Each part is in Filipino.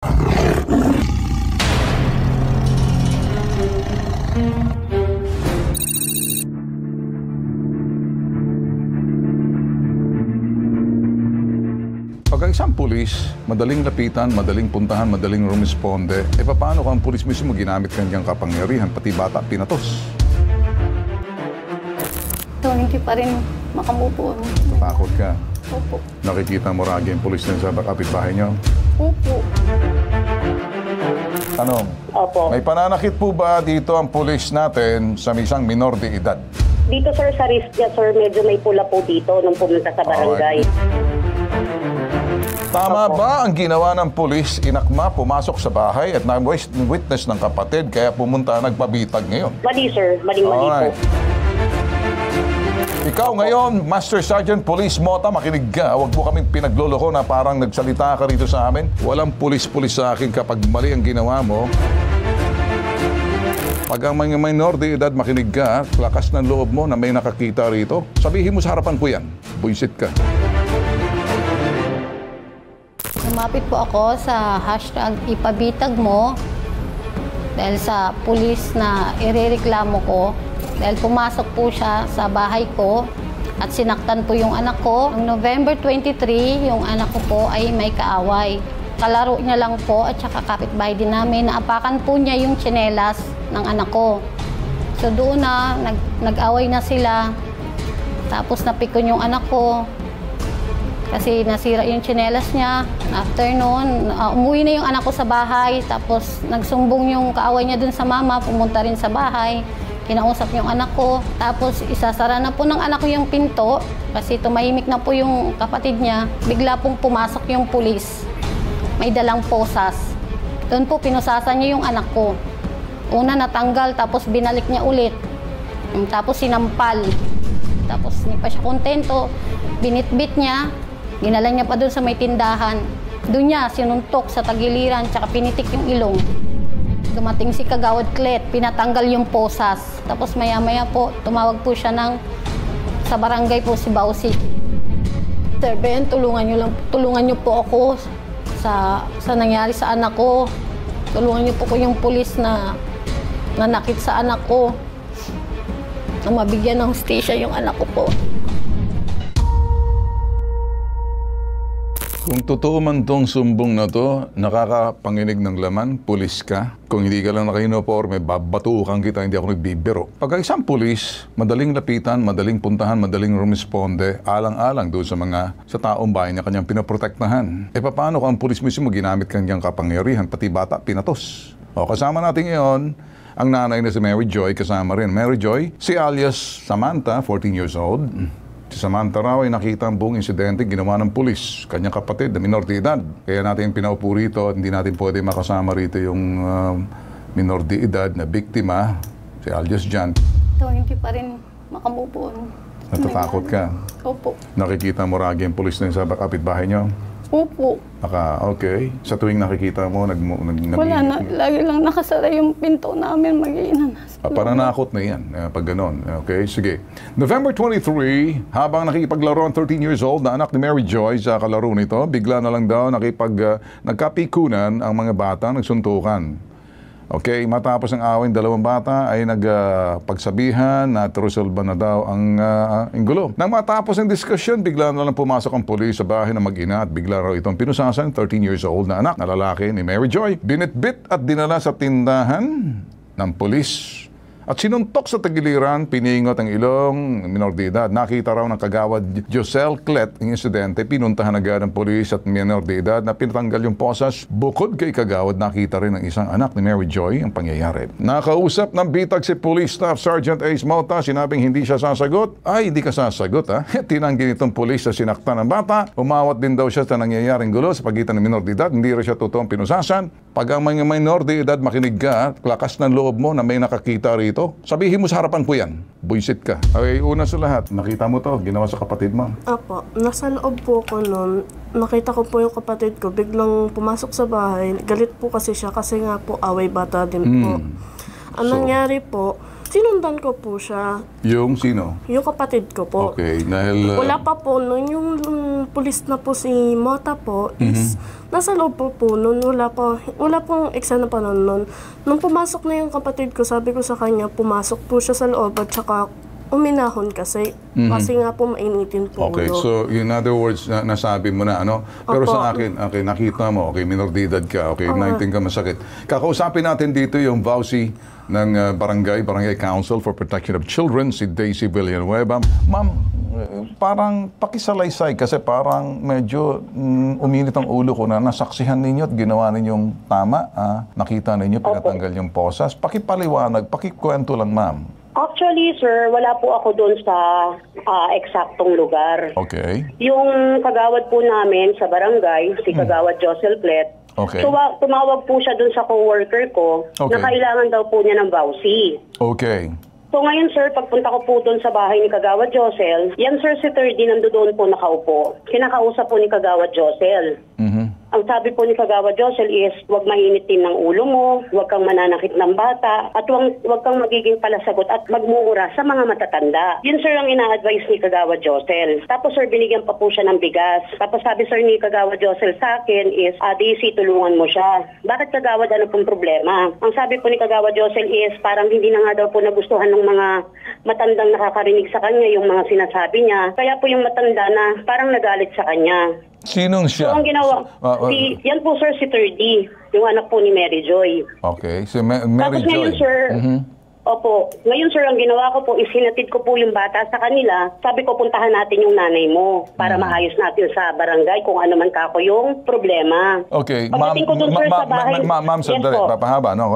Pag isang pulis, madaling lapitan, madaling puntahan, madaling rumisponde, paano kung ang pulis mismo ginamit kanyang kapangyarihan, pati bata pinatos? So, hindi pa rin makamupo. Natakot ka? Opo. Nakikita mo ragi ang pulis na sa kapitbahay niyo? Opo. Tanong, Opo. may pananakit po ba dito ang pulis natin sa isang minor de edad? Dito sir, sa risk niya sir, medyo may pula po dito nung pumunta sa barangay. Tama ba ang ginawa ng pulis, inakma, pumasok sa bahay at na-witness ng kapatid kaya pumunta nagpabitag ngayon? Mali sir, maling-mali po. Ikaw ngayon, Master Sergeant Police Mota, makinig ka. Huwag mo kaming pinagloloko na parang nagsalita ka rito sa amin. Walang pulis-pulis sa akin kapag mali ang ginawa mo. Pag ang mga minor de edad, makinig ka, lakas ng loob mo na may nakakita rito, sabihin mo sa harapan ko yan. Buisit ka. Lumapit po ako sa hashtag ipabitag mo dahil sa pulis na irereklamo ko dahil pumasok po siya sa bahay ko at sinaktan po yung anak ko. Noong November 23, yung anak ko po ay may kaaway. Kalaro niya lang po at saka kapitbahay din namin. Naapakan po niya yung tsinelas ng anak ko. So doon na, nag-away na sila. Tapos napikon yung anak ko. Kasi nasira yung tsinelas niya. After noon, umuwi na yung anak ko sa bahay. Tapos nagsumbong yung kaaway niya dun sa mama, pumunta rin sa bahay. Kinausap yung anak ko. Tapos isasara na po ng anak ko yung pinto. Kasi tumahimik na po yung kapatid niya. Bigla pong pumasok yung pulis. May dalang posas. Doon po pinusasan niya yung anak ko. Una natanggal, tapos binalik niya ulit. Tapos sinampal. Tapos hindi pa siya kontento. Binitbit niya. Ginala niya pa doon sa may tindahan. Doon niya sinuntok sa tagiliran, tsaka pinitik yung ilong. Dumating si Kagawad Clet, pinatanggal yung posas. Tapos maya-maya po, tumawag po siya sa barangay po si Bausi. Sir Ben, tulungan niyo po ako sa nangyari sa anak ko. Tulungan niyo po ko yung pulis na nanakit sa anak ko. Na mabigyan ng hustisya yung anak ko po. Kung totoo man tong sumbong na to, nakakapanginig ng laman, pulis ka. Kung hindi ka lang naka-uniforme, babatukan kita, hindi ako nagbibiro. Pag isang pulis, madaling lapitan, madaling puntahan, madaling rumisponde, alang-alang doon sa taong bayan niya kanyang pinaprotektahan. Paano kung ang pulis mismo ginamit kanyang kapangyarihan, pati bata pinatos? Kasama natin ngayon, ang nanay na si Mary Joy, kasama rin. Mary Joy, si alias Samantha, 14 years old. Si Samantha raw ay nakita ang buong insidente ginawa ng pulis, kanyang kapatid na minor de edad. Kaya natin pinaupo rito at hindi natin pwede makasama rito yung minor de edad na biktima, si alias Jan. So, hindi pa rin makamupo. Natatakot ka? Opo. Nakikita mo ragi ang pulis na sa kapitbahay niyo? Opo. Okay. Sa tuwing nakikita mo, wala na. Lagi lang nakasara yung pinto namin, mag-iinan. Para nakakot na yan, pag ganon. Okay, sige. November 23, habang nakikipaglaro ang 13 years old na anak ni Mary Joy sa kalaro nito, bigla na lang daw nagkapikunan ang mga bata, nagsuntukan. Okay, matapos ang awin, dalawang bata ay nagpagsabihan na resolba na daw ang gulo. Nang matapos ang diskusyon, bigla na lang pumasok ang pulis sa bahay ng mag-ina at bigla raw itong pinusasan, 13 years old na anak na lalaki ni Mary Joy. Binitbit at dinala sa tindahan ng pulis. At sinuntok sa tagiliran, piningot ang ilong, minor de edad. Nakita raw ng Kagawad Josel Clet ang insidente, pinuntahan agad ng pulis at minor de edad na pinatanggal yung posas. Bukod kay Kagawad, nakita rin ng isang anak ni Mary Joy ang pangyayari. Nakausap ng bitag si Police Staff Sergeant Ace Mota, sinabing hindi siya sasagot. Ay, hindi ka sasagot ha? Tinanggi nitong pulis sa sinaktan ng bata. Umawat din daw siya sa nangyayaring gulo sa pagitan ng minor de edad. Hindi rin siya totoong pinusasan. Pag ang mga minor de edad, makinig ka, lakas ng loob mo na may nakakita rito, sabihin mo sa harapan ko yan. Buisit ka. Okay, una sa lahat, nakita mo to, ginawa sa kapatid mo? Apo, nasa loob po ko noon. Nakita ko po yung kapatid ko, biglang pumasok sa bahay. Galit po kasi siya kasi nga po away bata din po. Ang nangyari po, Sinundan ko po siya. Yung sino? Yung kapatid ko po. Okay, dahil... Wala pa po nun, yung pulis na po si Mota po is nasa loob po nun. Wala pong eksena pa nun. Nung pumasok na yung kapatid ko, sabi ko sa kanya, pumasok po siya sa loob at saka uminahon kasi. Kasi nga po mainitin po. Okay, ulo. so in other words, nasabi mo na ano. Pero Opo. sa akin, okay, nakita mo, okay, minor de edad ka, okay, 19 ka masakit. Kakausapin natin dito yung VAUSI ng Barangay Council for Protection of Children, si Daisy Villanueva. Ma'am, parang pakisalaysay kasi parang medyo uminit ang ulo ko na nasaksihan ninyo at ginawa ninyong tama. Nakita ninyo, pinatanggal yung posas. Pakipaliwanag, pakikwento lang, ma'am. Actually, sir, wala po ako doon sa eksaktong lugar. Okay. Yung kagawad po namin sa barangay, si Kagawad Josel Plet, Okay. tumawag po siya doon sa co-worker ko Okay. na kailangan daw po niya ng VAUSI. Okay. So ngayon, sir, pagpunta ko po doon sa bahay ni Kagawad Josel, yan, sir, si 30 nandoon po nakaupo. Kinakausap po ni Kagawad Josel. Ang sabi po ni Kagawad Josel is, huwag mainitin ng ulo mo, huwag kang mananakit ng bata, at huwag kang magiging palasagot at magmumura sa mga matatanda. Yun, sir, ang ina-advise ni Kagawad Josel. Tapos, sir, binigyan pa po siya ng bigas. Tapos sabi, sir, ni Kagawad Josel sa akin is, Daisy, tulungan mo siya. Bakit, Kagawad, ano pong problema? Ang sabi po ni Kagawad Josel is, parang hindi na nga daw po nagustuhan ng mga matandang nakakarinig sa kanya yung mga sinasabi niya. Kaya po yung matanda na parang nagalit sa kanya. Sinong siya? So, ang ginawa, yan po, sir, si 30, yung anak po ni Mary Joy. Okay, si Mary Tapos ngayon, Joy. sir, opo, ngayon, sir, ang ginawa ko po, isinatid ko po yung bata sa kanila. Sabi ko, puntahan natin yung nanay mo para maayos natin sa barangay kung ano man kako yung problema. Okay, Pagdating ko dun, sir, sa bahay. ma'am, sandali, Yes po. papahaba, no?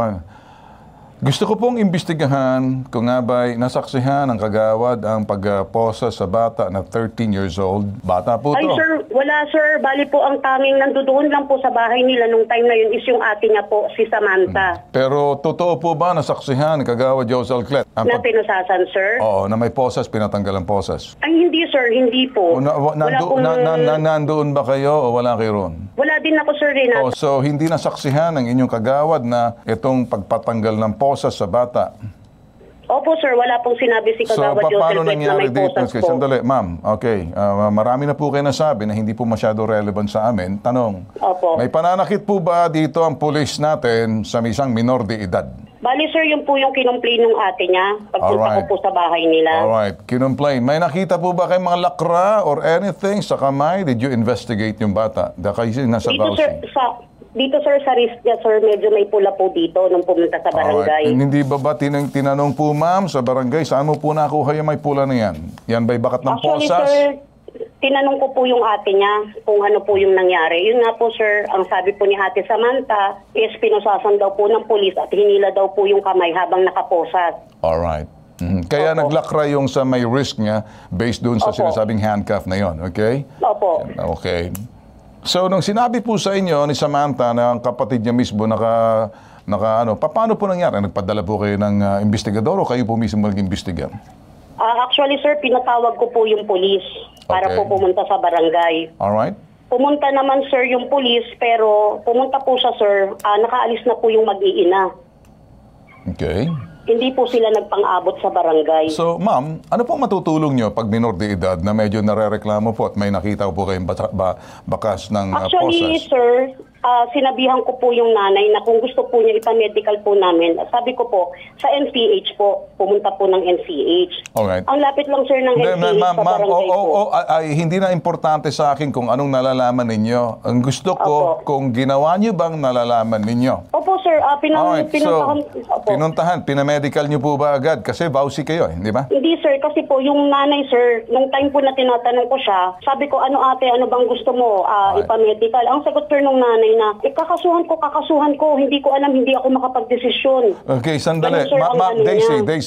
Gusto ko pong imbestigahan kung nga ba'y nasaksihan ng kagawad ang pagposa sa bata na 13 years old. Bata po Ay, to. sir, wala, sir. Bali po ang tanging nandoon lang po sa bahay nila nung time na yun is yung ate niya po, si Samantha. Pero totoo po ba nasaksihan ng kagawad Josel Clet? Na pinusasan, sir? Oo, na may posas, pinatanggal ang posas. Ay, hindi, sir. Hindi po. Nandoon ba kayo o wala kayo ron? Wala din ako, sir, rin. Oh, so hindi nasaksihan ng inyong kagawad na itong pagpatanggal ng posas sa bata. Opo, sir. Wala pong sinabi si So, Kagawad paano Josel Pet na nangyari may dito? posas po. Sandali, ma'am. Okay. Marami na po kayo nasabi na hindi po masyado relevant sa amin. Tanong, Opo. may pananakit po ba dito ang pulis natin sa isang minor de edad? Bali, sir, yun po yung kinumplain ng ate niya pagpunta Alright. ko po sa bahay nila. Alright. Kinumplain. May nakita po ba kayong mga lakra or anything sa kamay? Did you investigate yung bata? Kasi nasa Dito, sir, VAUSI. dito, sir, sa Ristia, sir, medyo may pula po dito nung pumunta sa barangay. Hindi ba tinanong po, ma'am, sa barangay, saan mo po nakuha yung may pula na yan? Yan ba'y bakat ng Actually, posas? sir, tinanong ko po yung ate niya kung ano po yung nangyari. Yun nga po, sir, ang sabi po ni ate Samantha is pinusasan daw po ng pulis at hinila daw po yung kamay habang nakaposas. Alright. Kaya Opo. naglakra yung sa may risk niya based doon sa Opo. sinasabing handcuff na yon, okay? Opo. Okay. So, nung sinabi po sa inyo ni Samantha na ang kapatid niya mismo paano po nangyari? Nagpadala po kayo ng investigador o kayo po mismo nag-imbestiga? Actually, sir, pinatawag ko po yung pulis para Okay. po pumunta sa barangay. Alright? Pumunta naman, sir, yung pulis, pero pumunta po siya, sir, nakaalis na po yung mag-iina. Okay. Hindi po sila nagpang-abot sa barangay. So, ma'am, ano pong matutulong nyo pag minor de edad na medyo narereklamo po at may nakita po kayong bakas ng Actually, posas? sir, sinabihan ko po yung nanay na kung gusto po niya ipamedical po namin, sabi ko po, sa NCH po, pumunta po ng NCH. Alright. Ang lapit lang, sir, ng NCH sa barangay po. Hindi na importante sa akin kung anong nalalaman ninyo. Ang gusto ko, Opo. kung ginawa nyo bang nalalaman ninyo. Opo, sir, Alright, pinuntahan. Opo. pinuntahan, pinamedical nyo po ba agad? Kasi VAUSI kayo, hindi ba? Hindi, sir, kasi po yung nanay, sir, nung time po na tinatanong ko siya, sabi ko, ano ate, ano bang gusto mo ipamedical? Ang sagot, sir, nung nanay na, kakasuhan ko, hindi ko alam, hindi ako makapagdesisyon. Okay, sandali. Ganun, sir, ang ano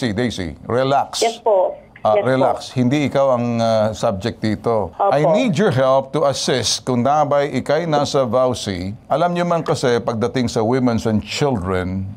Daisy, relax. Yes po. Yes Relax, hindi ikaw ang subject dito. Opo. I need your help to assist kung nabay ikay nasa VAUSI. Alam niyo man kasi pagdating sa women's and children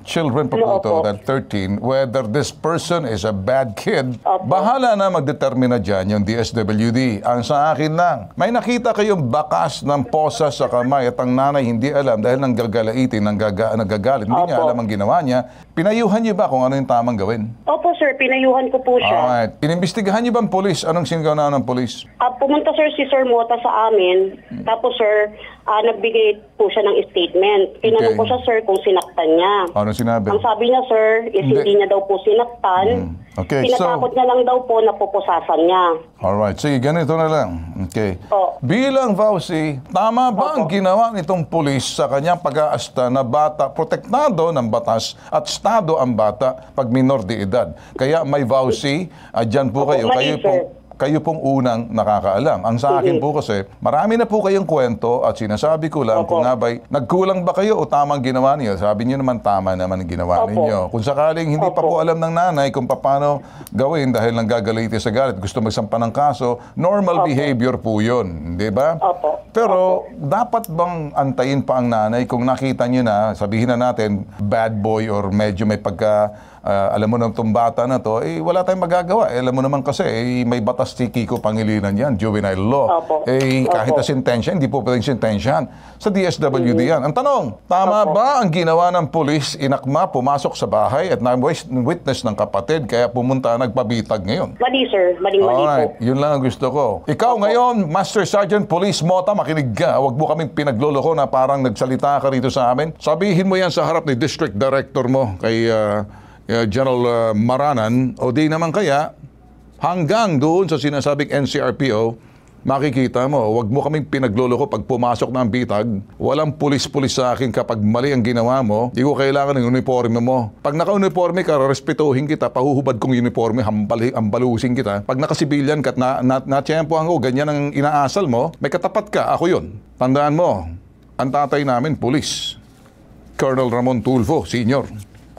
pa po ito, Opo. that 13, whether this person is a bad kid, Opo. bahala na magdetermina dyan yung DSWD. Ang sa akin lang, may nakita kayong bakas ng posa sa kamay at ang nanay hindi alam dahil naggagalaitin, nagagalit, hindi niya Opo. alam ang ginawa niya. Pinayuhan niyo ba kung ano yung tamang gawin? Opo sir, pinayuhan ko po siya. Alright. Inimbestigahan niyo ba ang polis? Anong sinagawa ng polis? Pumunta sir si Sir Mota sa amin. Tapos sir, nagbigay po siya ng statement. Tinanong Okay. ko siya sir kung sinaktan niya. Ano sinabi? Ang sabi niya sir, is hindi niya daw po sinaktan. Okay, Tinatakot niya lang daw po na pupusasan niya. Alright, sige, ganito na lang. Okay. O, Bilang Vauci, tama ba ang ginawa nitong pulis sa kanyang pag-aasta na bata, protektado ng batas at estado ang bata pag minor de edad? Kaya may Vauci, dyan po kayo. mali, Kayo pong unang nakakaalam. Ang sa akin po kasi, marami na po kayong kwento at sinasabi ko lang kung nga ba'y nagkulang ba kayo o tamang ginawa niyo. Sabi niyo naman tama naman ang ginawa ninyo. Kung sakaling hindi pa po alam ng nanay kung paano gawin dahil nang gagaliti sa galit, gusto magsampa ng kaso, normal behavior po yun. Di ba? Pero dapat bang antayin pa ang nanay kung nakita niyo na, sabihin na natin, bad boy or medyo may alam mo naman itong bata na to, wala tayong magagawa. Alam mo naman kasi, may batas si Kiko Pangilinan yan, juvenile law. Kahit na sentensya, hindi po pwedeng sentensyahan. Sa DSWD yan. Ang tanong, tama ba ang ginawa ng pulis, inakma, pumasok sa bahay at na-witness ng kapatid, kaya pumunta, nagpabitag ngayon? mali sir, maling-mali po. Alright, yun lang ang gusto ko. Ikaw ngayon, Master Sergeant Police Mota, makinig ka. Huwag mo kaming pinagloloko na parang nagsalita ka rito sa amin. Sabihin mo yan sa harap ni District Director mo, kay General Maranan, o di naman kaya hanggang doon sa sinasabing NCRPO, makikita mo, wag mo kaming pinagloloko pag pumasok ng bitag. Walang pulis-pulis sa akin kapag mali ang ginawa mo. Di ko kailangan ng uniforme mo. Pag naka-uniforme ka, respetuhin kita, pahuhubad kong uniforme, hambalusin kita. Pag nakasibilyan ka at na-tiyempohan ko, ganyan ang inaasal mo, may katapat ka, ako yun. Tandaan mo, ang tatay namin, pulis. Colonel Ramon Tulfo, Senior.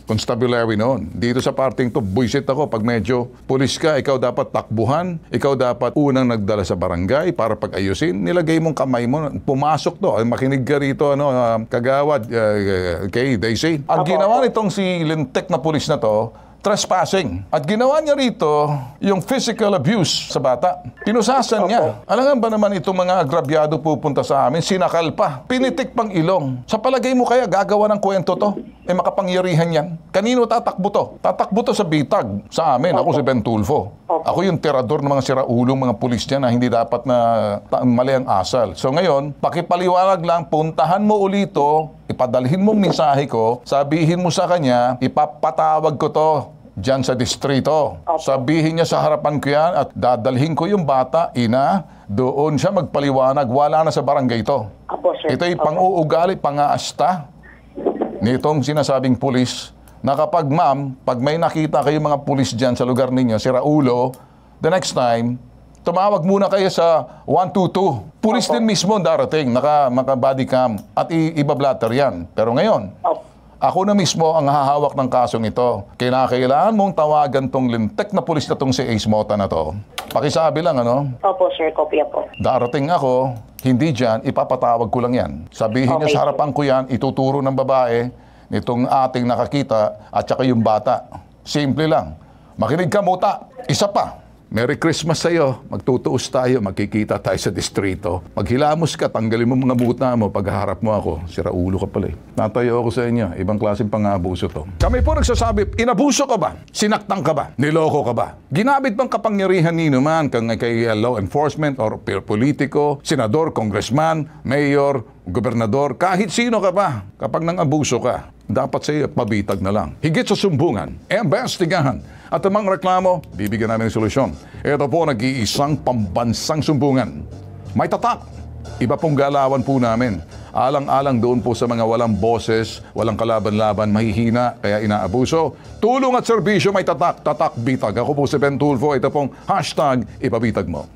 Constabulary noon. Dito sa parting to, buisit ako. Pag medyo pulis ka, ikaw dapat takbuhan. Ikaw dapat unang nagdala sa barangay para pag-ayusin. Nilagay mong kamay mo, pumasok to. Makinig ka rito, kagawad, kay Daisy. Ang ginawa nitong si lintek na pulis na to, trespassing. At ginawa niya rito yung physical abuse sa bata. Pinusasan niya. Alam ba naman itong mga agrabyado pupunta sa amin, sinakal pa, pinitik pang ilong. Sa palagay mo kaya gagawa ng kwento to? Makapangyarihan yan. Kanino tatakbo to? Tatakbo to sa bitag sa amin. Ako si Ben Tulfo. Ako yung tirador ng mga siraulong mga pulis niya na hindi dapat na mali ang asal. So ngayon, pakipaliwanag lang, puntahan mo ulito, ipadalhin mong mensahe ko, sabihin mo sa kanya, ipapatawag ko to dyan sa distrito. Sabihin niya sa harapan ko yan at dadalhin ko yung bata, doon siya magpaliwanag, wala na sa barangay ito. Ito'y pang-uugali, pang-aasta nitong sinasabing pulis na kapag ma'am, pag may nakita kayo mga pulis dyan sa lugar ninyo, si Raulo, the next time, tumawag muna kayo sa 122. Pulis din mismo darating, naka-body cam at ibablatter yan. Pero ngayon, ako na mismo ang hahawak ng kasong ito. Kailangan mong tawagan tong lintek na pulis na tong si Ace Mota na to. Pakisabi lang, Opo sir, kopya po. Darating ako, hindi dyan, ipapatawag ko lang yan. Sabihin niya sa harapan ko yan, ituturo ng babae, nitong ating nakakita, at saka yung bata. Simple lang. Makinig ka, Mota. Isa pa. Merry Christmas sa'yo. Magtutuos tayo, magkikita tayo sa distrito. Maghilamos ka, tanggalin mo mga buta mo, pagharap mo ako. Siraulo ka pala. Natayo ako sa inyo. Ibang klaseng pang-abuso to. Kami po nagsasabi, inabuso ka ba? Sinaktang ka ba? Niloko ka ba? Ginamit bang kapangyarihan nino man kay law enforcement or politiko, senador, congressman, mayor, gobernador, kahit sino ka ba? Kapag nang abuso ka, dapat sa iyo pabitag na lang. Higit sa sumbungan, investigahan. At ang mga reklamo, bibigyan namin ng solusyon. Ito po nag-iisang pambansang sumbungan. May tatak. Iba pong galawan po namin. Alang-alang doon po sa mga walang boses, walang kalaban-laban, mahihina, kaya inaabuso. Tulong at serbisyo may tatak, tatak bitag. Ako po si Ben Tulfo. Ito pong hashtag ipabitag mo.